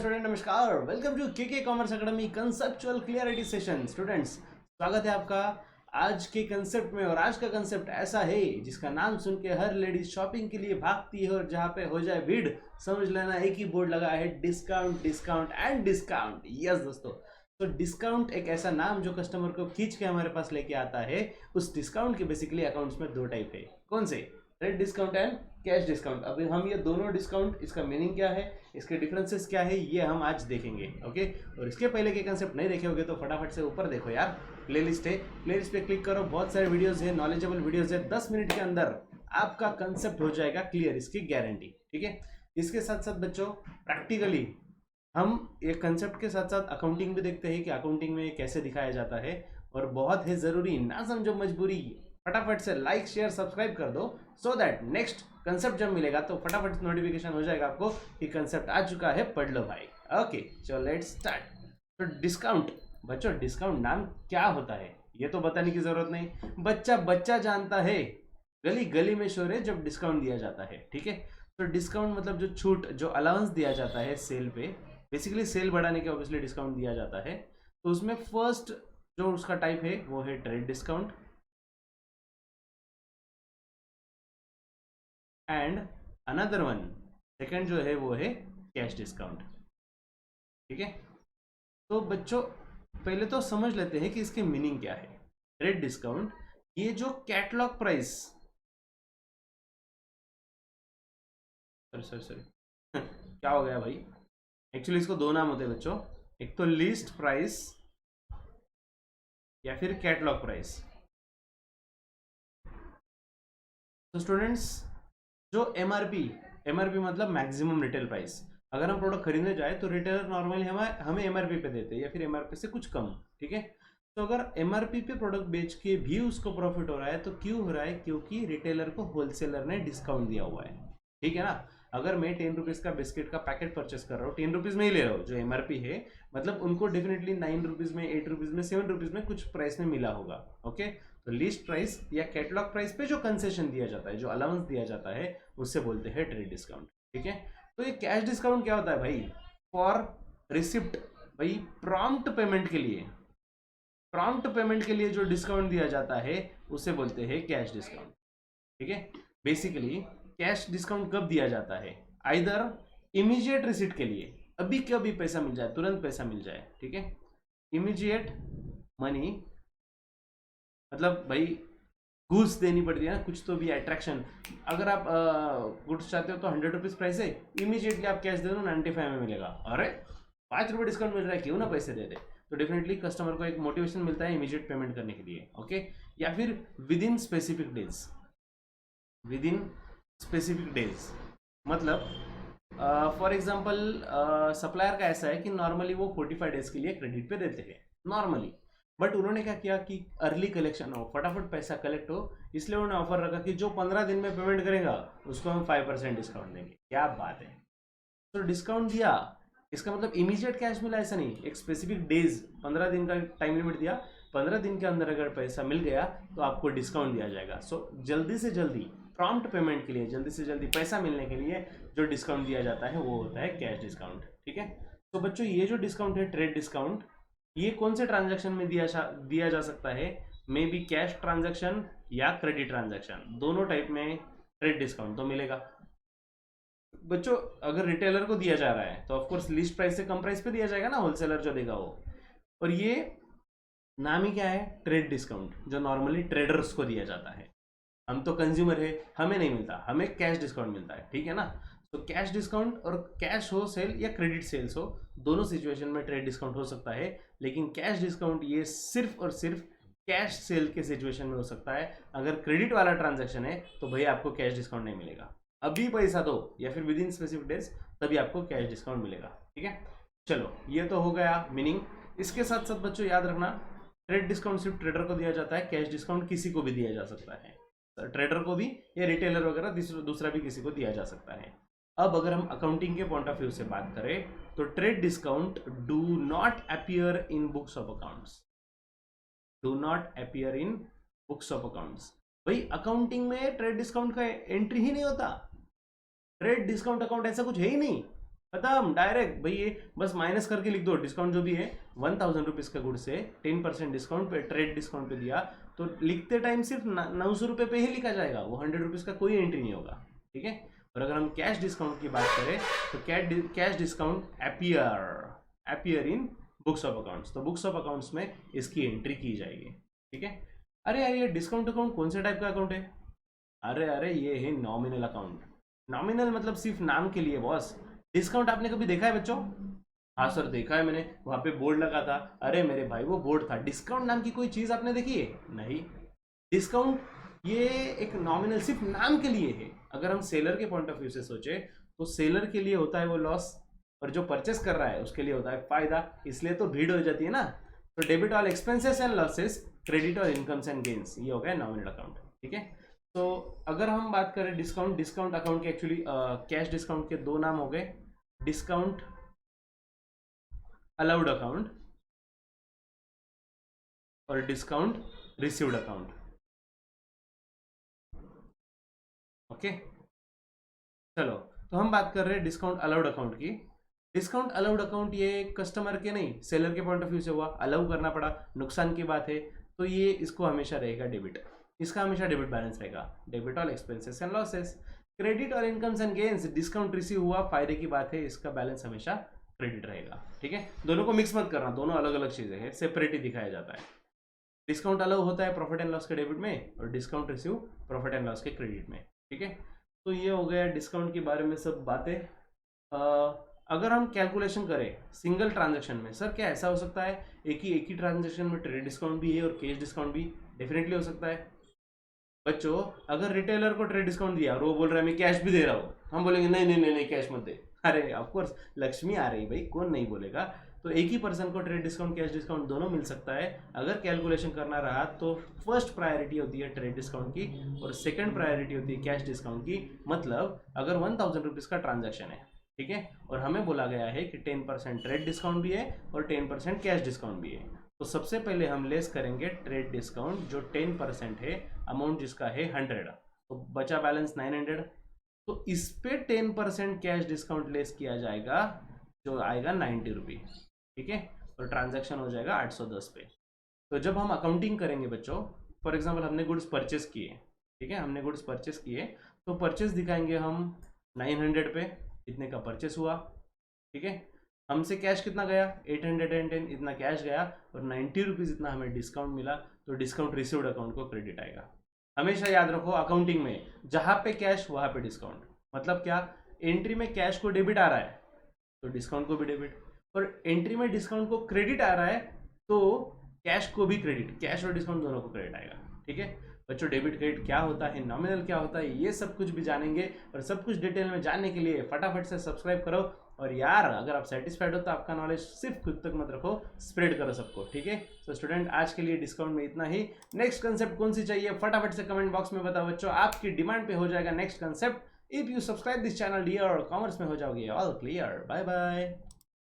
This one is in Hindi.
स्टूडेंट, नमस्कार। वेलकम टू के commerce academy conceptual clarity session. Students, स्वागत है आपका आज के कंसेप्ट में। और आज का कंसेप्ट ऐसा है जिसका नाम सुन के हर लेडीज शॉपिंग के लिए भागती है और जहां पे हो जाए भीड़, समझ लेना एक ही बोर्ड लगा है, discount discount and discount. Yes दोस्तों, तो डिस्काउंट एक ऐसा नाम जो कस्टमर को खींच के हमारे पास लेके आता है। उस डिस्काउंट के बेसिकली अकाउंट्स में दो टाइप है। कौन से? Trade discount and cash discount. अभी हम ये दोनों डिस्काउंट, इसका मीनिंग क्या है, इसके डिफरेंसेस क्या है, ये हम आज देखेंगे। ओके, और इसके पहले के कंसेप्ट नहीं देखे होगे तो फटाफट से ऊपर देखो यार, प्लेलिस्ट है, प्लेलिस्ट पे क्लिक करो। बहुत सारे वीडियोस है, नॉलेजेबल वीडियोस है। 10 मिनट के अंदर आपका कंसेप्ट हो जाएगा क्लियर, इसकी गारंटी। ठीक है, इसके साथ साथ बच्चों प्रैक्टिकली हम एक कंसेप्ट के साथ साथ अकाउंटिंग भी देखते हैं कि अकाउंटिंग में कैसे दिखाया जाता है। और बहुत है जरूरी, ना समझो मजबूरी, फटाफट से लाइक शेयर सब्सक्राइब कर दो, सो दैट नेक्स्ट कंसेप्ट जब मिलेगा तो फटाफट नोटिफिकेशन हो जाएगा आपको कि कंसेप्ट आ चुका है, पढ़ लो भाई। ओके, चलो लेट्स स्टार्ट। तो डिस्काउंट बच्चों, डिस्काउंट नाम क्या होता है ये तो बताने की जरूरत नहीं, बच्चा बच्चा जानता है। गली गली में शोर है जब डिस्काउंट दिया जाता है। ठीक है, तो डिस्काउंट मतलब जो छूट, जो अलाउंस दिया जाता है सेल पे, बेसिकली सेल बढ़ाने के ऑब्वियसली डिस्काउंट दिया जाता है। तो उसमें फर्स्ट जो उसका टाइप है वो है trade discount, and another one second जो है वो है कैश डिस्काउंट। ठीक है, तो बच्चों पहले तो समझ लेते हैं कि इसके मीनिंग क्या है। ट्रेड डिस्काउंट, ये जो कैटलॉग प्राइस, सॉरी क्या हो गया भाई, एक्चुअली इसको दो नाम होते हैं बच्चों, एक तो लिस्ट प्राइस या फिर कैटलॉग प्राइस। तो स्टूडेंट्स, जो एमआरपी मतलब मैक्सिमम रिटेल प्राइस, अगर हम प्रोडक्ट खरीदने जाए तो रिटेलर नॉर्मली हमें एमआरपी पे देते हैं या फिर एमआरपी से कुछ कम। ठीक है, तो अगर एमआरपी पे प्रोडक्ट बेच के भी उसको प्रॉफिट हो रहा है तो क्यों हो रहा है? क्योंकि रिटेलर को होलसेलर ने डिस्काउंट दिया हुआ है। ठीक है ना, अगर मैं 10 रुपीज़ का बिस्किट का पैकेट परचेस कर रहा हूँ, 10 रुपीज़ में ही ले रहा हूँ, जो एमआरपी है मतलब उनको डेफिनेटली 9 रुपीज़ में, 8 रुपीज़ में, 7 रुपीज़ में कुछ प्राइस में मिला होगा। ओके, तो लिस्ट प्राइस या कैटलॉग प्राइस पे जो कंसेशन दिया जाता है, जो अलाउंस दिया जाता है, उससे बोलते हैं ट्रेड डिस्काउंट। ठीक है, तो ये कैश डिस्काउंट क्या होता है भाई? फॉर रिसिप्ट, भाई प्रॉम्प्ट पेमेंट के लिए, प्रॉम्प्ट पेमेंट के लिए जो डिस्काउंट दिया जाता है उसे बोलते हैं कैश डिस्काउंट। ठीक है, बेसिकली कैश डिस्काउंट कब दिया जाता है? आइदर इमीडिएट रिसिप्ट के लिए, अभी कभी पैसा मिल जाए, तुरंत पैसा मिल जाए। ठीक है, इमीडिएट मनी मतलब भाई घूस देनी पड़ती है ना, कुछ तो भी अट्रैक्शन। अगर आप गुड्स चाहते हो तो 100 रुपीज़ प्राइस है, इमीडिएटली आप कैश दे दो 95 में मिलेगा। अरे 5 रुपये डिस्काउंट मिल रहा है, क्यों ना पैसे दे दे। तो डेफिनेटली कस्टमर को एक मोटिवेशन मिलता है इमीडिएट पेमेंट करने के लिए। ओके, या फिर with in specific days, with in specific days मतलब फॉर एग्जाम्पल सप्लायर का ऐसा है कि नॉर्मली वो 45 डेज के लिए क्रेडिट पे देते हैं नॉर्मली, बट उन्होंने क्या किया कि अर्ली कलेक्शन हो, फटाफट पैसा कलेक्ट हो, इसलिए उन्होंने ऑफर रखा कि जो 15 दिन में पेमेंट करेगा उसको हम 5% डिस्काउंट देंगे। क्या बात है, तो डिस्काउंट दिया, इसका मतलब इमीडिएट कैश मिला ऐसा नहीं, एक स्पेसिफिक डेज, 15 दिन का टाइम लिमिट दिया, 15 दिन के अंदर अगर पैसा मिल गया तो आपको डिस्काउंट दिया जाएगा। सो जल्दी से जल्दी प्रॉम्प्ट पेमेंट के लिए, जल्दी से जल्दी पैसा मिलने के लिए जो डिस्काउंट दिया जाता है वो होता है कैश डिस्काउंट। ठीक है, तो बच्चों ये जो डिस्काउंट है ट्रेड डिस्काउंट, ये कौन से ट्रांजैक्शन में दिया जा सकता है? मे बी कैश ट्रांजैक्शन या क्रेडिट ट्रांजैक्शन, दोनों टाइप में ट्रेड डिस्काउंट तो मिलेगा। बच्चों अगर रिटेलर को दिया जा रहा है तो ऑफकोर्स लिस्ट प्राइस से कम प्राइस पे दिया जाएगा ना, होलसेलर जो देगा वो। और ये नाम ही क्या है? ट्रेड डिस्काउंट, जो नॉर्मली ट्रेडर्स को दिया जाता है। हम तो कंज्यूमर है, हमें नहीं मिलता, हमें कैश डिस्काउंट मिलता है। ठीक है ना, तो कैश डिस्काउंट, और कैश हो सेल या क्रेडिट सेल्स हो, दोनों सिचुएशन में ट्रेड डिस्काउंट हो सकता है। लेकिन कैश डिस्काउंट ये सिर्फ और सिर्फ कैश सेल के सिचुएशन में हो सकता है। अगर क्रेडिट वाला ट्रांजैक्शन है तो भाई आपको कैश डिस्काउंट नहीं मिलेगा, अभी पैसा दो या फिर विद इन स्पेसिफिक डेज, तभी आपको कैश डिस्काउंट मिलेगा। ठीक है, चलो ये तो हो गया मीनिंग। इसके साथ साथ बच्चों याद रखना, ट्रेड डिस्काउंट सिर्फ ट्रेडर को दिया जाता है, कैश डिस्काउंट किसी को भी दिया जा सकता है, ट्रेडर को भी या रिटेलर वगैरह दूसरा भी किसी को दिया जा सकता है। अब अगर हम अकाउंटिंग के पॉइंट ऑफ व्यू से बात करें तो trade discount do not appear in books of accounts, do not appear in books of accounts. भाई अकाउंटिंग में ट्रेड डिस्काउंट का एंट्री ही नहीं होता, ट्रेड डिस्काउंट अकाउंट ऐसा कुछ है ही नहीं। खत्म डायरेक्ट भाई, ये बस माइनस करके लिख दो। डिस्काउंट जो भी है 1000 रुपीज का गुड से 10% डिस्काउंट पे, ट्रेड डिस्काउंट पे दिया, तो लिखते टाइम सिर्फ 900 रुपये पे ही लिखा जाएगा, वो 100 रुपीज का कोई एंट्री नहीं होगा, ठीक है। और अगर हम कैश डिस्काउंट की बात करें तो cash discount appear in books of accounts, तो बुक्स ऑफ अकाउंट्स में इसकी एंट्री की जाएगी, ठीक है। अरे यार ये डिस्काउंट अकाउंट कौन से टाइप का अकाउंट है? अरे ये है नॉमिनल अकाउंट। नॉमिनल मतलब सिर्फ नाम के लिए बॉस। डिस्काउंट आपने कभी देखा है बच्चों? हाँ सर देखा है मैंने, वहां पे बोर्ड लगा था। अरे मेरे भाई वो बोर्ड था, डिस्काउंट नाम की कोई चीज आपने देखी है? नहीं। डिस्काउंट ये एक नॉमिनल सिर्फ नाम के लिए है। अगर हम सेलर के पॉइंट ऑफ व्यू से सोचे तो सेलर के लिए होता है वो लॉस, और जो परचेस कर रहा है उसके लिए होता है फायदा, इसलिए तो भीड़ हो जाती है ना। तो debit all expenses and losses, credit all incomes and gains, ये हो गया नॉमिनल अकाउंट, ठीक है। तो अगर हम बात करें डिस्काउंट अकाउंट के, एक्चुअली कैश डिस्काउंट के दो नाम हो गए, डिस्काउंट अलाउड अकाउंट और डिस्काउंट रिसीव्ड अकाउंट, ओके। चलो तो हम बात कर रहे हैं डिस्काउंट अलाउड अकाउंट की। डिस्काउंट अलाउड अकाउंट ये कस्टमर के नहीं, सेलर के पॉइंट ऑफ व्यू से हुआ, अलाउ करना पड़ा, नुकसान की बात है, तो ये इसको हमेशा रहेगा डेबिट, इसका हमेशा डेबिट बैलेंस रहेगा। Debit all expenses and losses, credit all incomes and gains, discount receive हुआ, फायदे की बात है, इसका बैलेंस हमेशा क्रेडिट रहेगा, ठीक है। दोनों को मिक्स मत करना, दोनों अलग अलग चीजें हैं, सेपरेट ही दिखाया जाता है। डिस्काउंट अलाउ होता है प्रॉफिट एंड लॉस के डेबिट में, और discount receive profit and loss के क्रेडिट में, ठीक है। तो ये हो गया डिस्काउंट के बारे में सब बातें। अगर हम कैलकुलेशन करें सिंगल ट्रांजैक्शन में, सर क्या ऐसा हो सकता है एक ही ट्रांजैक्शन में ट्रेड डिस्काउंट भी है और कैश डिस्काउंट भी? डेफिनेटली हो सकता है बच्चों। अगर रिटेलर को ट्रेड डिस्काउंट दिया और वो बोल रहा है मैं कैश भी दे रहा हूँ, हम बोलेंगे नहीं नहीं नहीं नहीं कैश मत दे। अरे ऑफकोर्स लक्ष्मी आ रही भाई, कौन नहीं बोलेगा। तो एक ही पर्सन को ट्रेड डिस्काउंट कैश डिस्काउंट दोनों मिल सकता है। अगर कैलकुलेशन करना रहा तो फर्स्ट प्रायोरिटी होती है ट्रेड डिस्काउंट की और सेकंड प्रायोरिटी होती है कैश डिस्काउंट की। मतलब अगर 1000 रुपीज़ का ट्रांजैक्शन है, ठीक है, और हमें बोला गया है कि 10% ट्रेड डिस्काउंट भी है और 10% कैश डिस्काउंट भी है, तो सबसे पहले हम लेस करेंगे ट्रेड डिस्काउंट जो 10% है, अमाउंट जिसका है 100, तो बचा बैलेंस 900। तो इस पे 10% कैश डिस्काउंट लेस किया जाएगा जो आएगा 90 रुपीज़, ठीक है, और ट्रांजैक्शन हो जाएगा 810 पे। तो जब हम अकाउंटिंग करेंगे बच्चों, फॉर एग्जांपल हमने गुड्स परचेस किए, ठीक है, हमने गुड्स परचेस किए, तो परचेस दिखाएंगे हम 900 पे, इतने का परचेस हुआ, ठीक है। हमसे कैश कितना गया 810, इतना कैश गया और 90 रुपीज़ इतना हमें डिस्काउंट मिला, तो डिस्काउंट रिसीव्ड अकाउंट को क्रेडिट आएगा। हमेशा याद रखो अकाउंटिंग में जहाँ पे कैश वहाँ पे डिस्काउंट, मतलब क्या, एंट्री में कैश को डेबिट आ रहा है तो डिस्काउंट को भी डेबिट, और एंट्री में डिस्काउंट को क्रेडिट आ रहा है तो कैश को भी क्रेडिट, कैश और डिस्काउंट दोनों को क्रेडिट आएगा, ठीक है। बच्चों डेबिट क्रेडिट क्या होता है, नॉमिनल क्या होता है, ये सब कुछ भी जानेंगे, और सब कुछ डिटेल में जानने के लिए फटाफट से सब्सक्राइब करो। और यार अगर आप सेटिस्फाइड हो तो आपका नॉलेज सिर्फ खुद तक मत रखो, स्प्रेड करो सबको, ठीक है। तो स्टूडेंट आज के लिए डिस्काउंट में इतना ही। नेक्स्ट कंसेप्ट कौन सी चाहिए फटाफट से कमेंट बॉक्स में बताओ बच्चों, आपकी डिमांड पे हो जाएगा next concept. If you subscribe this channel dear, commerce में हो जाओगे ऑल क्लियर। Bye bye.